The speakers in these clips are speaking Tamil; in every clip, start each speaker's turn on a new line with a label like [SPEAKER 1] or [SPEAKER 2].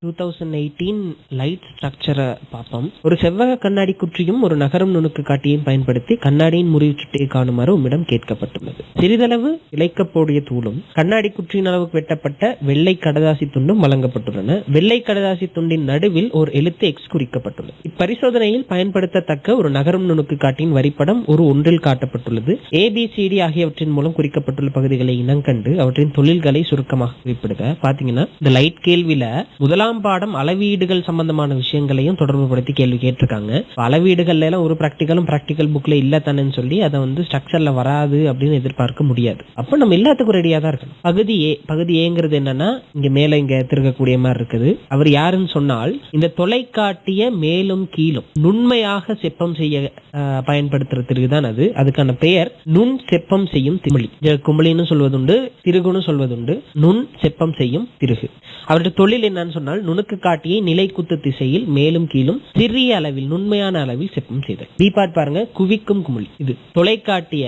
[SPEAKER 1] 2018 லைட் ஸ்ட்ரக்சரை பார்ப்போம். ஒரு செவ்வக கண்ணாடி குற்றியும் ஒரு நகரும் நுணுக்கு காட்டியையும் பயன்படுத்தி கண்ணாடியின் முறிவு சுட்டியை காணுமாறு உம்மிடம் கேட்கப்பட்டுள்ளது. சிறிதளவு இழைக்கப்போடிய தூளும் கண்ணாடி குற்றியின் அளவுக்கு வெட்டப்பட்ட வெள்ளை கடதாசி துண்டும் வழங்கப்பட்டுள்ளன. வெள்ளை கடதாசி துண்டின் நடுவில் ஒரு எழுத்து X குறிக்கப்பட்டுள்ளது. இப்பரிசோதனையில் பயன்படுத்தத்தக்க ஒரு நகரும் நுணுக்கு காட்டியின் வரிப்படம் ஒரு ஒன்றில் காட்டப்பட்டுள்ளது. ABCD ஆகியவற்றின் மூலம் குறிக்கப்பட்டுள்ள பகுதிகளை இனங்கண்டு அவற்றின் தொழில்களை சுருக்கமாக குறிப்பிடுக. பாத்தீங்கன்னா இந்த லைட் கேள்வியில முதலாம் பாடம் அளவீடுகள் சம்பந்தமான விஷயங்களையும் தொடர்பு படுத்தி கேள்வி கேட்டிருக்காங்க. அளவீடுகள்ல எல்லாம் ஒரு பிராக்டிக்கல் புக்ல இல்ல தானே சொல்லி அதை வந்து ஸ்ட்ரக்சர்ல வராது அப்படின்னு எதிர்பார்க்க முடியாது. அப்ப நம்ம எல்லாத்துக்கும் ரெடியா தான் இருக்கணும். பகுதி ஏங்கிறது என்னன்னா இங்க மேல இங்க திருக்கக்கூடிய மாதிரி இருக்குது. அவர் யாருன்னு சொன்னால் இந்த தொலைக்காட்டிய மேலும் கீழும் நுண்மையாக செப்பம் செய்ய பயன்படுத்துறதுக்கு தான் அது. அதுக்கான பெயர் நுண் செப்பம் செய்யும் திமிழி. குமிழின்னு சொல்வதுண்டு, திருகுன்னு சொல்வதுண்டு. நுண் செப்பம் செய்யும் திருகு. அவருடைய தொழில் என்னன்னு சொன்னால் நுணுக்கு காட்டியை நிலைக்குத்து திசையில் மேலும் கீழும் சிறிய அளவில் நுண்மையான அளவில் செப்பம் செய்தல். பி பார்ட் பாருங்க, குவிக்கும் குமிழி. இது தொலைக்காட்டிய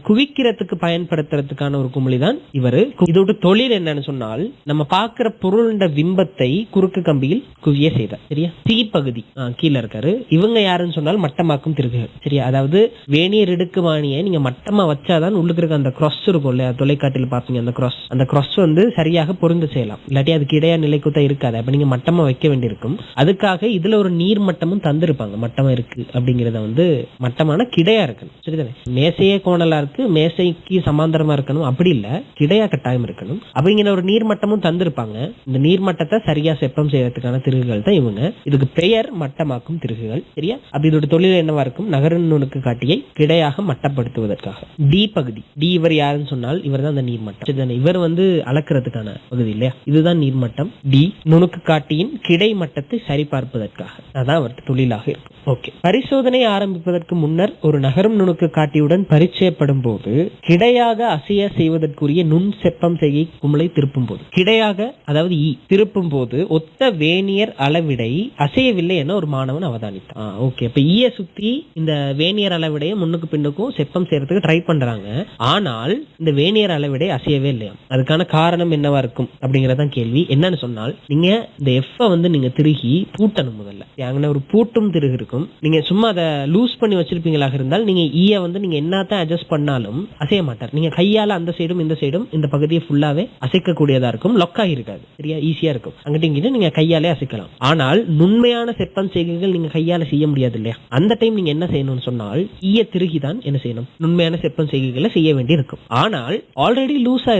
[SPEAKER 1] குவிக்கிறதுக்கு பயன்படுத்துறதுக்கான ஒரு குமிழி தான் இவரு. இதோட தொழில் என்னன்னு சொன்னால் நம்ம பார்க்கிற பொருளுடைய பிம்பத்தை குறுக்கு கம்பியில் குவிய செய்தார். சரியா? சி பகுதி கீழே இருக்காரு. இவங்க யாருன்னு சொன்னால் மட்டமாக்கும் திருகுகள். சரியா? அதாவது வேணியர் இடுக்குமானியை நீங்க மட்டமா வச்சாதான் உள்ளுக்கு இருக்க அந்த கிராஸ் இருக்கும் இல்லையா, தொலைக்காட்டில் பாப்பீங்க அந்த கிராஸ் வந்து சரியாக பொருந்து செய்யலாம். இல்லாட்டி அதுக்கு இடையா நிலைக்குத்தா இருக்காது. அப்ப நீங்க மட்டமா வைக்க வேண்டியிருக்கும். அதுக்காக இதுல ஒரு நீர் மட்டமும் தந்திருப்பாங்க. மட்டமா இருக்கு அப்படிங்கறத வந்து மட்டமான கிடையா இருக்கணும். சரிதானே? மேசையே கோணலா இருக்கு, மேசைக்கு சமாந்தரமா இருக்கணும் அப்படி இல்ல, கிடையா கட்டாயம் இருக்கணும். அப்படிங்கிற ஒரு நீர் மட்டமும் தந்திருப்பாங்க. இந்த நீர் மட்டத்தை சரியா செப்பம் செய்யறதுக்கான திருகுகள் தான் இவங்க. இதுக்கு பெயர் மட்டமாக்கும் திருகுகள். சரியா? அப்படி இதோட தொழில் என்னவா இருக்கும்? நகரும் நுணுக்கு காட்டியை கிடையாக மட்டப்படுத்துவதற்காக. டி பகுதி. டி இவர் யாருன்னு சொன்னால் இவர் தான் அந்த நீர்மட்டம். சரிதானே? இவர் வந்து அளக்கிறதுக்கான பகுதி இல்லையா, இதுதான் நீர்மட்டம். டி நுணுக்கு காட்டியின் கிடை மட்டத்தை சரிபார்ப்பதற்காக. அதான் அவருக்கு தொழிலாக இருக்கும். ஓகே. பரிசோதனை ஆரம்பிப்பதற்கு முன்னர் ஒரு நகரும் நுணுக்கு காட்டியுடன் பரிச்சயப்படும் போது கிடையாக அசைய செய்வதற்குரிய நுண் செப்பம் செய்ய குமிழை திருப்பும் போது, கிடையாக அதாவது திருப்பும் போது ஒத்த வேனியர் அளவிடை அசையவில்லை என ஒரு மாணவன் அவதானித்தான். ஓகே. இப்ப ஈய சுத்தி இந்த வேனியர் அளவிடையை முன்னுக்கு பின்னுக்கும் செப்பம் செய்யறதுக்கு ட்ரை பண்றாங்க. ஆனால் இந்த வேனியர் அளவிடை அசையவே இல்லையா. அதுக்கான காரணம் என்னவா இருக்கும் அப்படிங்கறதான் கேள்வி. என்னன்னு சொன்னால் நீங்க இந்த எஃப் வந்து நீங்க திருகி பூட்டணும். முதல்ல அங்கே ஒரு பூட்டும் திருகு இருக்கும். நீங்க சும்மா அதை லூஸ் பண்ணி வச்சிருப்பீங்களாக இருந்தால் நீங்க ஈய வந்து நீங்க என்னத்தான் அட்ஜஸ்ட் பண்ணாலும் அசைய மாட்டார். நீங்க கையால அந்த சைடும் இந்த சைடும் இந்த பகுதியை ஃபுல்லாவே அசைக்க கூடியதா இருக்கும். லொக்கா இருக்காது. சரியா? ஈஸியா இருக்கும். அங்கிட்ட இங்கிட்ட நீங்க கையாலே அசைக்கலாம். ஆனால் நுண்மையான செப்பம் செய்கைகள் நீங்க கையால செய்ய முடியாது இல்லையா. அந்த டைம் நீங்க என்ன செய்யணும்னு சொன்னால் ஈய திருகிதான் என்ன செய்யணும், நுண்மையான செப்பம் செய்கைகளை செய்ய வேண்டி இருக்கும். ஆனால் ஆல்ரெடி லூஸா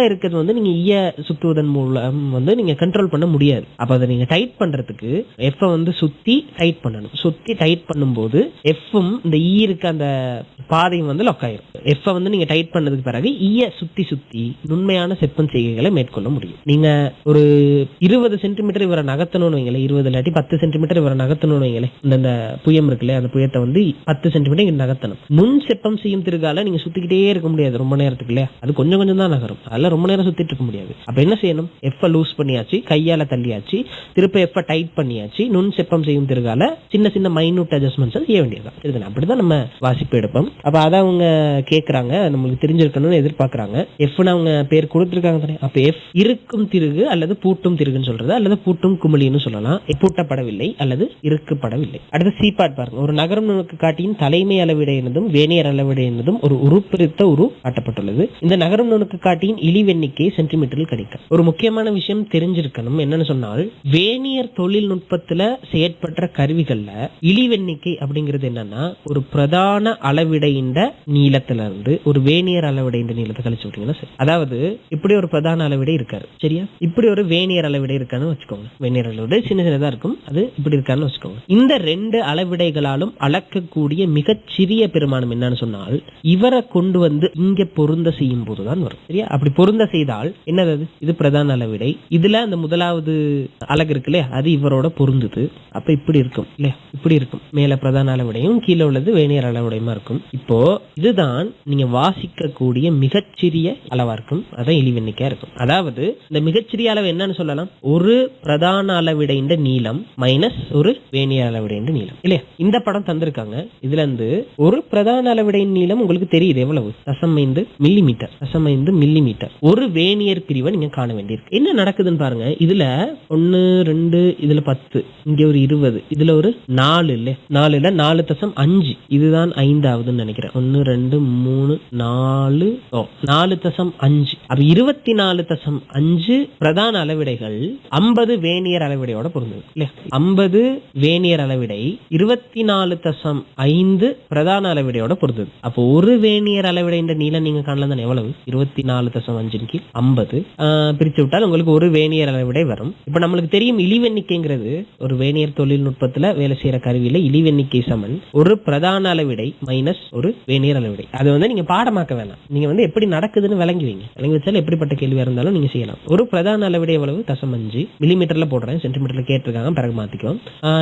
[SPEAKER 1] இருக்கிறது வந்து நீங்க ஈய சுத்துவதன் மூலம் வந்து நீங்க கண்ட்ரோல் பண்ண முடியாது. அப்ப அதை நீங்க டைட் பண்றதுக்கு எஃப் வந்து சுத்தி டைட் பண்ணணும். சுத்தி டைட் பண்ணும்போது எஃப்பும் இந்த ஈ இருக்க அந்த பாதையும் வந்து லாக் ஆயிரும். எஃப் வந்து நீங்க டைட் பண்ணதுக்கு பிறகு ஈய சுத்தி நுண்மையான செப்பம் செய்கைகளை மேற்கொள்ள முடியும். நீங்க ஒரு 20 சென்டிமீட்டர் இவரை நகர்த்தணும்னு வைங்களேன், 20 இல்லாட்டி 10 சென்டிமீட்டர் இவரை நகர்த்தணும்னு வைங்களேன். இந்த புயம் இருக்குல்ல, அந்த புயத்தை வந்து 10 சென்டிமீட்டர் இங்க நகர்த்தணும். நுண் செப்பம் செய்யும் திருகால நீங்க சுத்திக்கிட்டே இருக்க முடியாது ரொம்ப நேரத்துக்கு இல்லையா. அது கொஞ்சம் தான் நகரும். அதெல்லாம் ரொம்ப நேரம் சுத்திட்டு இருக்க முடியாது. அப்ப என்ன செய்யணும்? எஃப் லூஸ் பண்ணியாச்சு, கையால தள்ளியாச்சு, திருப்ப எஃப் டைட் பண்ணியாச்சு, நுண் செப்பம் செய்யும் திருகால சின்ன மைனூட் அட்ஜஸ்ட்மெண்ட்ஸ் செய்ய வேண்டியதுதான். சரிதானே? அப்படிதான் நம்ம வாசிப்பு எடுப்போம். அப்ப அதை அவங்க கேட்கறாங்க, நம்மளுக்கு தெரிஞ்சிருக்கணும்னு எதிர்பார்க்கறாங்க. எஃப்னு அவங்க பேர் கொடுத்திருக்காங்க தானே. அப்ப எஃப் இருக்கும் திருகு அல்லது பூட்டும் திருகுன்னு சொல்றது, அல்லது பூட்டும் குமிழின்னு சொல்லலாம். பூட்டப்படவில்லை அல்லது இருக்கப்படவில்லை. அடுத்து சி பார்ட் பாருங்க. ஒரு நகரும் நுணுக்கு காட்டியின் தலைமை அளவிடை என்னதும் வேணியர் அளவிடை என்னதும் ஒரு உருப்பிரித்த உரு காட்டப்பட்டுள்ளது. இந்த நகரும் நுணுக்கு காட்டியின் இழிவெண்ணிக்கை சென்டிமீட்டரில் கிடைக்கும். ஒரு முக்கியமான விஷயம் தெரிஞ்சிருக்கணும். என்னன்னு சொன்னால் வேணியர் தொழில்நுட்பத்துல செயற்பட்ட கருவிகள்ல இழிவெண்ணிக்கை அப்படிங்கிறது என்னன்னா ஒரு பிரதான அளவிடையின் நீளத்துல இருந்து ஒரு வேணியர் அளவிடையின் நீளத்தை கழிச்சு விட்டீங்கன்னா சரி. அதாவது இப்படி ஒரு பிரதான அளவிடை இருக்காரு. சரியா? இப்படி ஒரு வேணியர் அளவிடை இருக்கான்னு வச்சுக்கோங்க. வேணியர் அளவிடை சின்னதா இருக்கும். அது இப்படி இருக்கான்னு வச்சுக்கோங்க. இந்த 2 அளவிடைகளாலும் அளக்கக்கூடிய மிகச் சிறிய பெருமானம் என்னன்னு சொன்னால் இவரை கொண்டு வந்து இங்க பொருந்த செய்யும் போதுதான் வரும். சரியா? அப்படி பொருந்த செய்தால் என்னது? இது பிரதான அளவிடை. இதுல அந்த முதலாவது அலகு இருக்குல்ல, அது இவரோட பொருந்துது. அப்ப இப்படி இருக்கும் இல்லையா. இல்லையா? இப்படி இருக்கும். மேல பிரதான அளவுடையும் கீழே உள்ளது வேணியர் அளவுடையமா இருக்கும். இப்போ இதுதான் நீங்க வாசிக்கக்கூடிய மிகச்சிறிய அளவா இருக்கும். அதான் இழிவெண்ணிக்கையா இருக்கும். அதாவது இந்த மிகச்சிறிய அளவு என்னன்னு சொல்லலாம், ஒரு பிரதான அளவிடைந்த நீளம் மைனஸ் ஒரு வேணியர் அளவிடைந்த நீளம் இல்லையா? இந்த படம் தந்திருக்காங்க. இதுல இருந்து ஒரு பிரதான அளவிடைந்த நீளம் உங்களுக்கு தெரியுது எவ்வளவு, 0.5 மில்லிமீட்டர். 0.5 மில்லிமீட்டர். ஒரு வேணியர் பிரிவை நீங்க காண வேண்டியிருக்கு. என்ன நடக்குதுன்னு பாருங்க. இதுல 1 2 இதுல 10 இங்க ஒரு 20 இதுல ஒரு 4 இல்ல 4ல 4.5 இதுதான் 5ஆவதுன்னு நினைக்கிறேன். 1 2 3 4 4.5 அப்ப 24.5 பிரதான அளவிடைகள் 50 வேணியர் அளவிடையோட பொருந்தது இல்லையா? 50 வேணியர் அளவிடை 24.5 பிரதான அளவிடையோட பொருந்தது. அப்போ ஒரு வேணியர் அளவிடை நீளம் நீங்க காணலாம் தானே, எவ்வளவு 24.5 கீழ் 50 பிரிச்சு விட்டால் உங்களுக்கு ஒரு வேணியர் அளவிடை வரும். இப்ப நம்மளுக்கு தெரியும் இழிவெண்ணிக்கைங்கிறது ஒரு வேணியர் தொழில்நுட்பத்துல வேலை செய்யற கருவியில இழிவெண்ணிக்கை சமன் ஒரு பிரதான அளவிடை மைனஸ் ஒரு வேணியர் அளவிடை. அது வந்து நீங்க பாடமாக்க வேணாம், நீங்க வந்து எப்படி நடக்குதுன்னு விளங்கி வைங்க. விளங்கி வச்சாலும் எப்படிப்பட்ட கேள்வியா இருந்தாலும் நீங்க செய்யலாம். ஒரு பிரதான அளவிடை எவ்வளவு 0.5 மில்லிமீட்டர்ல போடுறேன், சென்டிமீட்டர்ல கேட்டிருக்காங்க, பிறகு மாத்திக்கும்.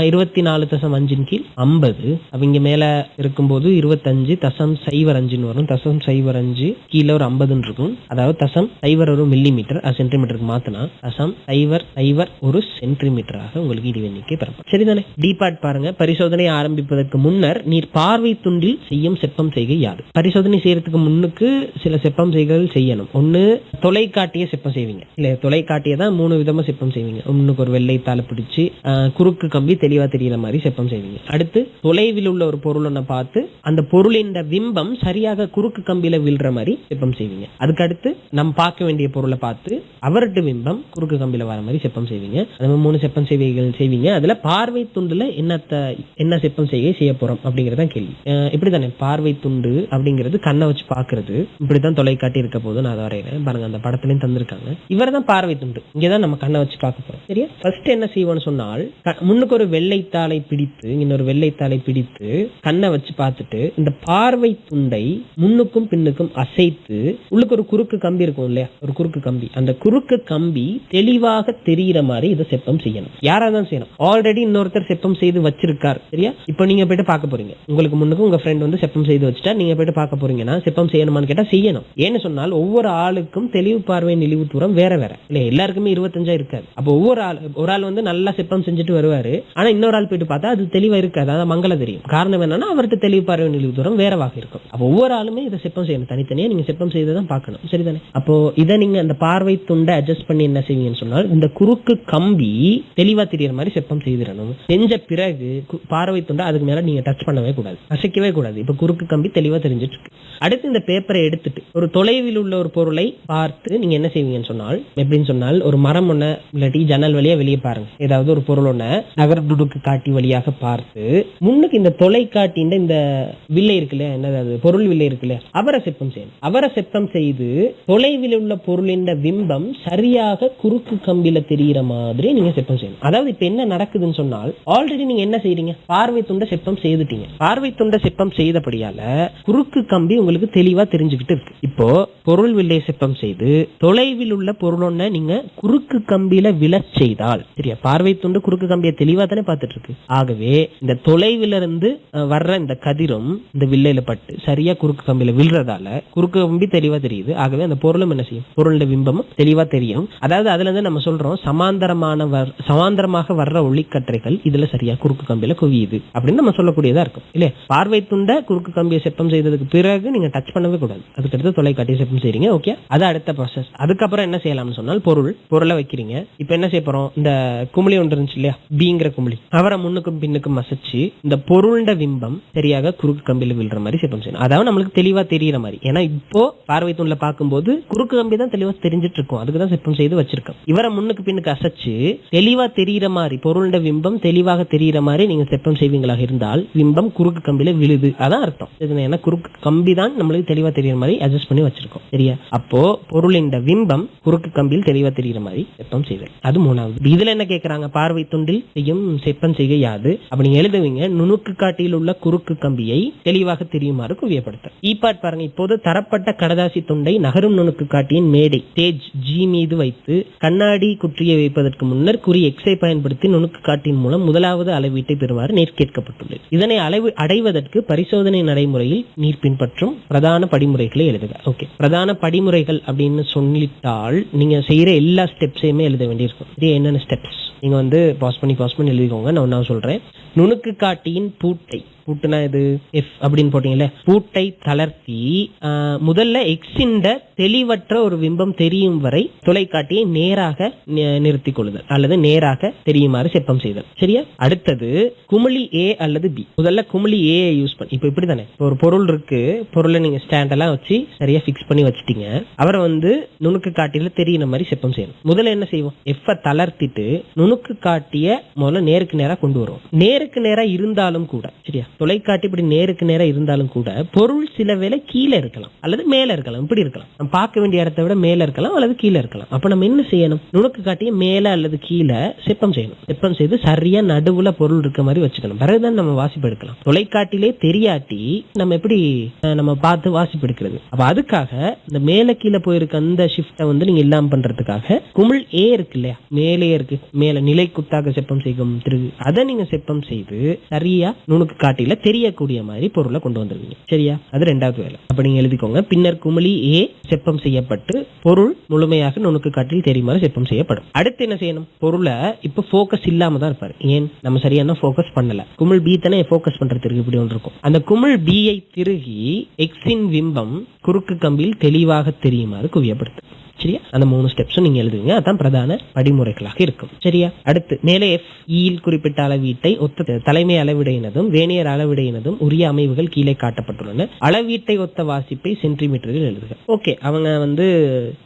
[SPEAKER 1] 24.5 கீழ் 50 அப்ப இங்க மேல இருக்கும்போது 25.05 வரும். 0.05 கீழே ஒரு 50 இருக்கும். அதாவது 0.01 மில்லிமீட்டர் சென்டிமீட்டருக்கு மாத்தினா 0.01 சென்டிமீட்டராக உங்களுக்கு இடிவெண்ணிக்கை பெறப்படும். சரிதானே? டி பார்ட் பாருங்க. பரிசோதனை ஆரம்பிப்பதற்கு முன்னர் நீர் பார்வை துண்டில் செய்யும் செப்பம் செய்கை யாது? பரிசோதனை செய்யறதுக்கு முன்னுக்கு சில செப்பம் செய்கைகள் செய்யணும். ஒண்ணு தொலைக்காட்டிய செப்பம் செய்வீங்க இல்ல, தொலைக்காட்டிய தான் 3 விதமா செப்பம் செய்வீங்க. முன்னுக்கு ஒரு வெள்ளைத்தாளை பிடிச்சு குறுக்கு கம்பி தெளிவா தெரியற மாதிரி செப்பம் செய்வீங்க. அடுத்து தொலைவில் உள்ள ஒரு பொருள் ஒன்ன பார்த்து அந்த பொருளின் பிம்பம் சரியாக குறுக்கு கம்பியில விழுற மாதிரி செப்பம் செய்வீங்க. அதுக்கு அடுத்து நம்ம பார்க்க வேண்டிய பொருளை பார்த்து அவர்கிட்ட பிம்பம் குறுக்கு கம்பியில வர மாதிரி செப்பம் செய்வீங்க. அந்த 3 செப்பம் செய்வீங்க. அதுல பார்வை துண்டுல என்ன செப்பம் செய்ய போறோம் அப்படிங்கறத கேள்வி. இப்படித்தானே பார்வை துண்டு அப்படிங்கிறது கண்ணை வச்சு பாக்குறது. இப்படித்தான் தொலைக்காட்டி இருக்க போது நான் அதை வரைகிறேன் பாருங்க. அந்த படத்துலயும் தந்திருக்காங்க. இவர் தான் பார்வை துண்டு. இங்கதான் நம்ம கண்ணை வச்சு பார்க்க போறோம். சரியா? ஃபர்ஸ்ட் என்ன செய்வோம்னு சொன்னால் முன்னுக்கு ஒரு வெள்ளைத்தாளை பிடித்து இன்னொரு வெள்ளைத்தாளை பிடித்து கண்ணை வச்சு பார்த்துட்டு இந்த பார்வை துண்டை முன்னுக்கும் பின்னுக்கும் அசைத்து உள்ளுக்கு ஒரு குறுக்கு கம்பி இருக்கும் இல்லையா, ஒரு குறுக்கு கம்பி, அந்த குறுக்கு கம்பி தெளிவாக தெரிகிற மாதிரி இதை செப்பம் செய்யணும். யாராதான் செய்யணும்? ஆல்ரெடி இன்னொருத்தர் செப்பம் செய்து வச்சிருக்கார். சரியா? இப்போ நீங்க போயிட்டு பார்க்க போறீங்க. உங்களுக்கு முன்னுக்கு உங்க ஃப்ரெண்ட் வந்து செப்பம் செய்து வச்சுட்டா நீங்க போயிட்டு பார்க்க போறீங்கன்னா செப்பம் செய்யணுமான்னு கேட்டா செய்யணும். ஏன்னு சொன்னால் ஒவ்வொரு ஆளுக்கும் தெளிவு பார்வை நெளிவு தூரம் வேற வேற இல்ல, எல்லாருக்குமே 25 இருக்காது. அப்போ ஒரு ஆள் வந்து நல்லா செப்பம் செஞ்சுட்டு வருவாரு, ஆனா இன்னொரு ஆள் போயிட்டு பார்த்தா அது தெளிவா இருக்காது, அதாவது மங்கள தெரியும். காரணம் என்னன்னா அவர்கிட்ட தெளிவு பார்வை நெளிவு தூரம் வேறவாக இருக்கும். அப்போ ஒவ்வொரு ஆளுமே இதை செப்பம் செய்யணும், தனித்தனியா நீங்க செப்பம் செய்துதான் பார்க்கணும். சரிதானே? அப்போ இதை நீங்க அந்த பார்வை துண்டை அட்ஜஸ்ட் பண்ணி என்ன செய்வீங்கன்னு சொன்னால் இந்த குறுக்கு கம்பி தெளிவா தெரியற மாதிரி செப்பம் செய்திடணும். செஞ்ச பிறகு பார்வை துண்டை அதுக்கு மேல நீங்க டச் பண்ணவே கூடாது, அசைக்கவே கூடாது. இப்ப குறுக்கு கம்பி தெளிவா தெரிஞ்சிட்டு இருக்கு. அடுத்து இந்த பேப்பரை எடுத்துட்டு ஒரு தொலைவில் உள்ள ஒரு பொருளை பார்த்து நீங்க என்ன செய்வீங்கன்னு சொன்னால், எப்படின்னு சொன்னால் ஒரு மரம் ஒண்ணு இல்லாட்டி ஜன்னல் வழியா வெளியே பாருங்க, ஏதாவது ஒரு பொருள் ஒண்ண நகர்துடுக்கு காட்டி வழியாக பார்த்து முன்னுக்கு இந்த தொலைக்காட்டின் இந்த வில்லை இருக்குல்ல, என்னது பொருள் வில்லை இருக்குல்ல, அவரை செப்பம் செய்யணும். அவரை செப்பம் செய்து தொலைவில் உள்ள பொருளின் பிம்பம் சரியாக குறுக்கு கம்பியில தெரிகிற மாதிரி நீங்க செப்பம் செய்யணும். அதாவது இப்ப என்ன நடக்குதுன்னு சொன்னால் ஆல்ரெடி நீங்க என்ன செய்றீங்க, பார்வை துண்டை செப்பம் செய்துட்டீங்க. பார்வை துண்டை செப்பம் செய்தபடியால குறுக்கு கம்பி உங்களுக்கு தெளிவா தெரிஞ்சுக்கிட்டு இருக்கு. இப்போ பொருள் வில்லை செப்பம் செய்து தொலைவில் உள்ள பொருளொன்ன நீங்க குறுக்கு கம்பியில விழச் செய்தால், சரியா, பார்வை துண்டு குறுக்கு கம்பியை தெளிவா தானே பார்த்துட்டு இருக்கு. ஆகவே இந்த தொலைவில இருந்து வர்ற இந்த கதிரும் இந்த வில்லையில பட்டு சரியா குறுக்கு கம்பியில விழுறதால குறுக்கு கம்பி தெளிவா தெரியுது. ஆகவே அந்த பொருளும் என்ன செய்யும், பொருளுடைய பிம்பமும் தெளிவா தெரியும். அதாவது அதுல இருந்து நம்ம சொல்றோம் சமாந்தரமாக வர்ற ஒளிக்கற்றைகள் இதுல சரியா குறுக்கு கம்பியில குவியுது அப்படின்னு நம்ம சொல்லக்கூடியதா இருக்கும் இல்லையா. பார்வை துண்டை குறுக்கு கம்பியை செப்பம் செய்ததுக்கு பிறகு நீங்க டச் பண்ணவே கூடாது. அதுக்கடுத்து தொலைக்காட்டி செப்பம் செய்றீங்க. ஓகே, அது அடுத்த ப்ராசஸ். அதுக்கப்புறம் என்ன செய்யலாம்னு சொன்னால் பொருளை வைக்கிறீங்க. இப்ப என்ன செய்ய போறோம், இந்த குமிழி ஒன்று இருந்துச்சு இல்லையா, பிங்கிற குமிழி, அவரை முன்னுக்கும் பின்னுக்கும் மசச்சு இந்த பொருளோட பிம்பம் சரியாக குறுக்கு கம்பியில விழுற மாதிரி செப்பம் செய்யணும். அதாவது நம்மளுக்கு தெளிவா தெரியுற மாதிரி. ஏன்னா இப்போ பார்வை துண்டுல பார்க்கும்போது குறுக்கு கம்பி தான் தெளிவா தெரிஞ்சிட்டு இருக்கும், அதுக்குதான் செப்பம் செய்து வச்சிருக்கோம். இவரை முன்னுக்கு பின்னுக்கு அசைச்சு தெளிவா தெரியுற மாதிரி பொருளோட பிம்பம் தெளிவாக தெரியுற மாதிரி நீங்க செப்பம் செய்வீங்களாக இருந்தால் பிம்பம் குறுக்கு கம்பியில விழுது, அதான் அர்த்தம். ஏன்னா குறுக்கு கம்பி தான் நம்மளுக்கு தெளிவா தெரியுற மாதிரி அட்ஜஸ்ட் பண்ணி வச்சிருக்கோம். சரியா? அப்போ பொருளின் பிம்பம் குறுக்கு கம்பியில் தெளிவா தெரியுற மாதிரி செப்பம் செய்தல். அது 3வது. இதுல என்ன கேட்கறாங்க, பார்வை துண்டில் செய்யும் செப்பம் செய்கை யாது? அப்படி எழுதுவீங்க, நுணுக்கு காட்டியில் உள்ள குறுக்கு கம்பியை தெளிவாக தெரியுமாறு குவியப்படுத்தல். ஈபாட் பாருங்க, இப்போது தரப்பட்ட கடதாசி துண்டை நகரும் நுணுக்கு காட்டியின் மேடை ஸ்டேஜ் ஜி மீது வைத்து கண்ணாடி குற்றியை வைப்பதற்கு முன்னர் குறி எக்ஸை பயன்படுத்தி நுணுக்கு காட்டியின் மூலம் முதலாவது அளவீட்டை பெறுமாறு நீர் கேட்கப்பட்டுள்ளது. இதனை அடைவதற்கு பரிசோதனை நடைமுறையில் நீர் பின்பற்றும் பிரதான படிமுறைகளை எழுதுக. ஓகே, பிரதான படிமுறைகள் அப்படின்னு சொல்லிட்டால் நீங்க செய்யற எல்லா ஸ்டெப்ஸையுமே எழுத வேண்டியிருக்கும். இது என்னென்ன ஸ்டெப்ஸ் நீங்க வந்து பாஸ் பண்ணி எழுதிக்கோங்க. நான் சொல்றேன். நுணுக்கு காட்டியின் பூட்டுனா இது எஃப் அப்படின்னு போட்டீங்கல்ல, பூட்டை தளர்த்தி முதல்ல எக்ஸிண்ட தெளிவற்ற ஒரு பிம்பம் தெரியும் வரை தொலைக்காட்டியை நேராக நிறுத்திக் கொள்ளுதல் அல்லது நேராக தெரியுமாறு செப்பம் செய்தல். சரியா? அடுத்தது குமிழி ஏ அல்லது பி. முதல்ல குமிழி ஏ யூஸ் பண்ணி, இப்ப இப்படி தானே, ஒரு பொருள் இருக்கு, பொருளை நீங்க ஸ்டாண்ட் எல்லாம் வச்சு சரியா பிக்ஸ் பண்ணி வச்சுட்டீங்க. அவரை வந்து நுணுக்கு காட்டியில தெரியுற மாதிரி செப்பம் செய்யணும். முதல்ல என்ன செய்வோம், எஃப் தளர்த்திட்டு நுணுக்கு காட்டிய முதல்ல நேருக்கு நேரா கொண்டு வருவோம். நேருக்கு நேரா இருந்தாலும் கூட, சரியா, தொலைக்காட்டி இப்படி நேருக்கு நேரா இருந்தாலும் கூட பொருள் சில வேளை கீழே இருக்கலாம் அல்லது மேல இருக்கலாம். இப்படி இருக்கலாம், நம்ம பார்க்க வேண்டிய இடத்தை விட மேல இருக்கலாம் அல்லது கீழே இருக்கலாம். அப்ப நம்ம என்ன செய்யணும், நுணுக்கு காட்டிய மேல அல்லது கீழே செப்பம் செய்யணும். செப்பம் செய்து சரியா நடுவுல பொருள் இருக்க மாதிரி வச்சுக்கணும். பிறகுதான் நம்ம வாசிப்பு எடுக்கலாம். தொலைக்காட்டிலே தெரியாட்டி நம்ம எப்படி நம்ம பார்த்து வாசிப்பு எடுக்கிறது? அப்ப அதுக்காக இந்த மேல கீழே போயிருக்க அந்த ஷிஃப்ட்டை வந்து நீங்க இல்லாம பண்றதுக்காக குமிழ் ஏ இருக்கு இல்லையா, மேலே இருக்கு, மேல நிலை குத்தாக செப்பம் செய்யும் திருகு, அதை நீங்க செப்பம் செய்து சரியா நுணுக்கு காட்டில தெரியக்கூடிய மாதிரி பொருளை கொண்டு வந்துருவீங்க. சரியா? அது ரெண்டாவது வேலை. அப்ப நீங்க எழுதிக்கோங்க. பின்னர் குமிழி ஏ செப்பம் செய்யப்பட்டு பொருள் முழுமையாக நுணுக்கு காட்டில் தெரியுமாறு செப்பம் செய்யப்படும். அடுத்து என்ன செய்யணும், பொருளை இப்ப போக்கஸ் இல்லாம தான் இருப்பாரு. ஏன், நம்ம சரியான போக்கஸ் பண்ணல. குமிழ் பி தானே போக்கஸ் பண்றதுக்கு இப்படி ஒன்று இருக்கும். அந்த குமிழ் பி ஐ திருகி எக்ஸின் பிம்பம் குறுக்கு கம்பியில் தெளிவாக தெரியுமாறு குவியப்படுத்து. சரியா? அந்த 3 ஸ்டெப்ஸும் நீங்க எழுதுவீங்க. அதான் பிரதான படிமுறைகளாக இருக்கும். சரியா? அடுத்து மேலே எஃப் ஈல் குறிப்பிட்ட அளவீட்டை ஒத்த தலைமை அளவிடையினதும் வேணியர் அளவிடையினதும் உரிய அமைவுகள் கீழே காட்டப்பட்டுள்ளன. அளவீட்டை ஒத்த வாசிப்பை சென்டிமீட்டரில் எழுதுக. ஓகே, அவங்க வந்து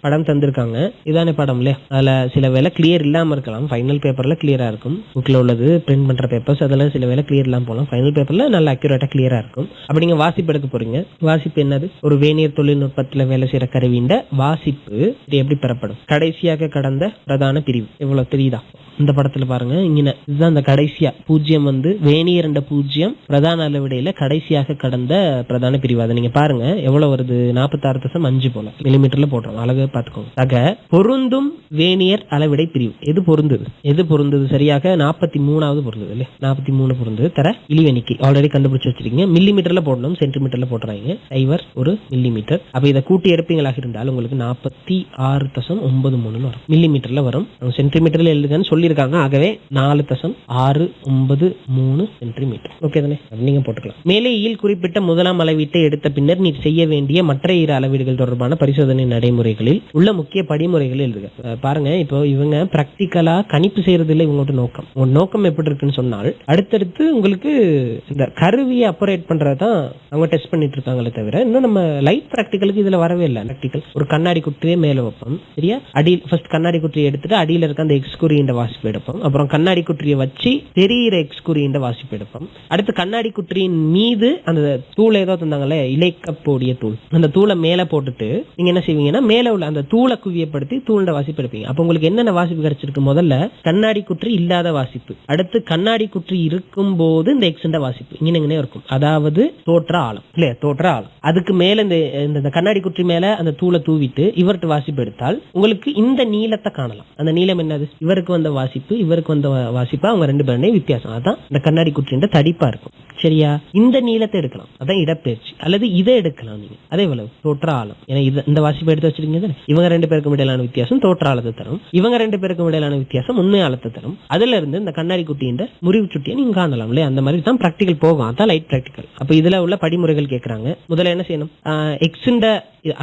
[SPEAKER 1] படம் தந்திருக்காங்க. இதானே படம் இல்லையா? அதுல சில வேலை கிளியர் இல்லாம இருக்கலாம். ஃபைனல் பேப்பர்ல கிளியரா இருக்கும். புக்ல உள்ளது பிரிண்ட் பண்ற பேப்பர்ஸ் அதெல்லாம் சில வேலை கிளியர் இல்லாம போகலாம். ஃபைனல் பேப்பர்ல நல்ல அக்யூரேட்டா கிளியரா இருக்கும். அப்படி நீங்க வாசிப்பு எடுக்க போறீங்க. வாசிப்பு என்னது, ஒரு வேணியர் தொழில்நுட்பத்துல வேலை செய்யற கருவியின் வாசிப்பு இது எப்படி பெறப்படும்? கடைசியாக கடந்த பிரதான பிரிவு. எவ்வளவு தெரியுதா? இந்த படத்துல பாருங்க, இங்க இதுதான் அந்த கடைசியா 0 வந்து வேணியர் 0 பிரதான அளவிடையில கடைசியாக கடந்த பிரதான பிரிவு. அதை நீங்க பாருங்க எவ்வளவு வருது, 46.5 போல மில்லிமீட்டர்ல போடுறோம். அழகா பாத்துக்கோங்க. ஆக பொருந்தும் வேணியர் அளவிடை பிரிவு எது பொருந்தது சரியாக 43வது பொருந்தது இல்லையா? 43 பொருந்தது. தர இழிவெண்ணிக்கை ஆல்ரெடி கண்டுபிடிச்சு வச்சிருக்கீங்க. மில்லிமீட்டர்ல போடணும், சென்டிமீட்டர்ல போடுறாங்க. சைவர் ஒரு மில்லிமீட்டர். அப்ப இதை கூட்டி எடுப்பீங்களாக இருந்தால் உங்களுக்கு 46.93 வரும். மில்லிமீட்டர்ல வரும். சென்டிமீட்டர்ல எழுதுன்னு சொல்லி இருக்காங்க. ஆகவே 4.693 சென்டிமீட்டர். ஓகே தானே? நீங்க போட்டுக்கலாம். மேலே ஈல் குறிப்பிட்ட முதலாம் அளவீட்டை எடுத்த பின்னர் நீ செய்ய வேண்டிய மற்ற இரு அளவீடுகள் தொடர்பான பரிசோதனை நடைமுறைகளில் உள்ள முக்கிய படிமுறைகள் எழுதுக. பாருங்க, இப்போ இவங்க பிராக்டிகலா கணிப்பு செய்யறது இல்லை. இவங்களோட நோக்கம், உங்க நோக்கம் எப்படி இருக்குன்னு சொன்னால் அடுத்தடுத்து உங்களுக்கு இந்த கருவியை ஆப்பரேட் பண்றதுதான் அவங்க டெஸ்ட் பண்ணிட்டு இருக்காங்களே தவிர இன்னும் நம்ம லைட் பிராக்டிகலுக்கு இதுல வரவே இல்லை. பிராக்டிகல் ஒரு கண்ணாடி குற்றியே மேல வைப்போம். சரியா? அடியில் ஃபர்ஸ்ட் கண்ணாடி குற்றியை எடுத்துட்டு அடியில இருக்க அந்த எக்ஸ்குறியின் வாசிப்பு எடுப்போம். அப்புறம் கண்ணாடி குற்றியை வச்சு தெரியிற எக்ஸ்குறியின் வாசிப்பு எடுப்போம். அடுத்து கண்ணாடி குற்றியின் மீது அந்த தூளை ஏதோ தந்தாங்கல்ல, இழைக்கப்போடிய தூள், அந்த தூளை மேல போட்டுட்டு நீங்க என்ன செய்வீங்கன்னா மேல உள்ள அந்த தூளை குவியப்படுத்தி தூளோட வாசிப்பு எடுப்பீங்க. அப்ப உங்களுக்கு என்னென்ன வாசிப்பு கிடைச்சிருக்கு? முதல்ல கண்ணாடி குற்றி இல்லாத வாசிப்பு, அடுத்து கண்ணாடி குற்றி இருக்கும் போது இந்த எக்ஸண்ட வாசிப்பு இங்கே இருக்கும். அதாவது தோற்ற ஆழம் இல்லையா? தோற்ற ஆழம். அதுக்கு மேல இந்த கண்ணாடி குற்றி மேல அந்த தூளை தூவிட்டு இவர்கிட்ட வாசிப்பு எடுத்தால் உங்களுக்கு இந்த நீளத்தை காணலாம். அந்த நீளம் என்னது? இவருக்கு வந்த வாசிப்பு இவருக்கு வந்த வாசிப்பு, அவங்க 2 பேருமே வித்தியாசம். அதான் இந்த கண்ணாடி குற்றின்ற தடிப்பா இருக்கும். சரியா? இந்த நீளத்தை எடுக்கலாம், அதான் இடப்பெயர்ச்சி. அல்லது இதை எடுக்கலாம் நீங்க. அதே எவ்வளவு? தோற்ற ஆழம். ஏன்னா இந்த வாசிப்பு எடுத்து வச்சிருக்கீங்க. இவங்க 2 பேருக்கும் இடையிலான வித்தியாசம் தோற்ற ஆழத்தை தரும். இவங்க 2 பேருக்கும் இடையிலான வித்தியாசம் உண்மை ஆழத்தை தரும். அதுல இருந்து இந்த கண்ணாடி குட்டியின் முறிவு சுட்டியை நீங்க காணலாம் இல்லையா? அந்த மாதிரி தான் பிராக்டிகல் போகும். அதான் லைட் பிராக்டிகல். அப்ப இதுல உள்ள படிமுறைகள் கேட்கறாங்க. முதல்ல என்ன செய்யணும்? எக்ஸிண்ட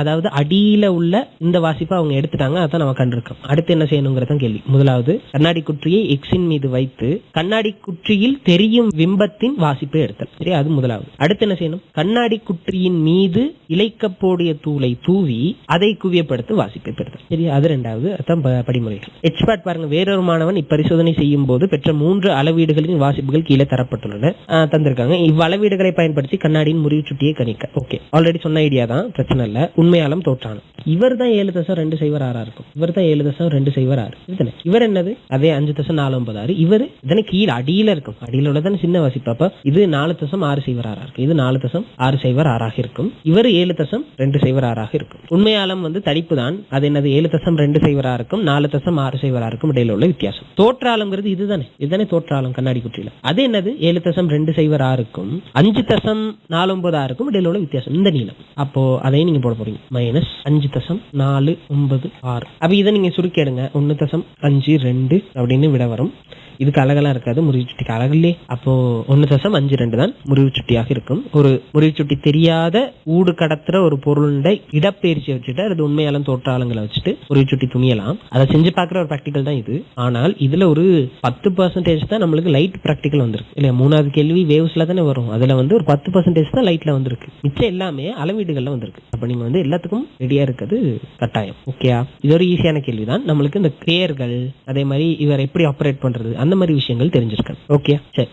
[SPEAKER 1] அதாவது அடியில உள்ள இந்த வாசிப்பை அவங்க எடுத்துட்டாங்க. அதான் நம்ம கண்டிருக்கோம். அடுத்து என்ன செய்யணுங்கிறதான் கேள்வி. முதலாவது கண்ணாடி குற்றியை எக்ஸின் மீது வைத்து கண்ணாடி குற்றியில் தெரியும் பிம்பத்தின் வாசிப்பை எடுத்தல். சரியா? அது முதலாவது. அடுத்து என்ன செய்யணும்? கண்ணாடி குற்றியின் மீது இழைக்கப்போடிய தூளை தூவி அதை குவியப்படுத்த வாசிப்பை பெறுதல். சரியா? அது ரெண்டாவது. அதான் படிமுறைகள். எக்ஸ்பர்ட் பாருங்க, வேறொரு மாணவன் இப்பரிசோதனை செய்யும் போது பெற்ற 3 அளவீடுகளின் வாசிப்புகள் கீழே தரப்பட்டுள்ளன தந்திருக்காங்க. இவ்வளவீடுகளை பயன்படுத்தி கண்ணாடியின் முறிவு சுட்டியை கணிக்க. ஓகே, ஆல்ரெடி சொன்ன ஐடியா தான், பிரச்சனை இல்ல. உண்மையாலும் தோற்றாலும் இவர் தான் 7 7.206 இருக்கும். இவர் தான் 7.206. இதுதானே இவர் என்னது அதே 5.496. இவர் இதனை கீழே அடியில இருக்கும். அடியில உள்ளதான சின்ன வாசிப்பு. அப்ப இது 4.606 இருக்கு. இது 4.606 இருக்கும். இவர் 7.206 இருக்கும். உண்மையாலம் தடிப்பு தான். அது என்னது 7.206 இருக்கும் 4.606 இருக்கும் இடையில உள்ள வித்தியாசம். தோற்றாலம்ங்கிறது இதுதானே தோற்றாலம் கண்ணாடி குற்றியில. அது என்னது 7.206க்கும் 5.496க்கும் இடையில உள்ள வித்தியாசம் இந்த நீளம். அப்போ அதையும் நீங்க போட போறீங்க -5.496. அப்ப இதை நீங்க சுருக்கி எடுங்க 1.52 அப்படின்னு விட வரும். இதுக்கு அழகெல்லாம் இருக்காது, முறிவு சுட்டிக்கு அழகு இல்லையே. அப்போ 1.52 தான் முறிவு சுட்டியாக இருக்கும். ஒரு முறிவு சுட்டி தெரியாத ஊடு கடத்துற ஒரு பொருளுடைய இடப்பெயர்ச்சி வச்சுட்டு அது உண்மையாலும் தோற்றாலங்களை வச்சுட்டு முறிவு சுட்டி துணியலாம். அதை செஞ்சு பார்க்குற ஒரு ப்ராக்டிக்கல் தான் இது. ஆனால் இதுல ஒரு 10% தான் நம்மளுக்கு லைட் ப்ராக்டிக்கல் வந்திருக்கு இல்லையா. 3வது கேள்வி வேவ்ஸ்ல தானே வரும். அதுல ஒரு 10% தான் லைட்ல வந்திருக்கு. மிச்சம் எல்லாமே அளவீடுகள்ல வந்திருக்கு. அப்ப நீங்க எல்லாத்துக்கும் ரெடியா இருக்கிறது கட்டாயம். ஓகேயா? இது ஒரு ஈஸியான கேள்விதான். நம்மளுக்கு இந்த கேர்கள் அதே மாதிரி இவர் எப்படி ஆப்ரேட் பண்றது அந்த மாதிரி விஷயங்கள் தெரிஞ்சிருக்காங்க. ஓகே, சரி.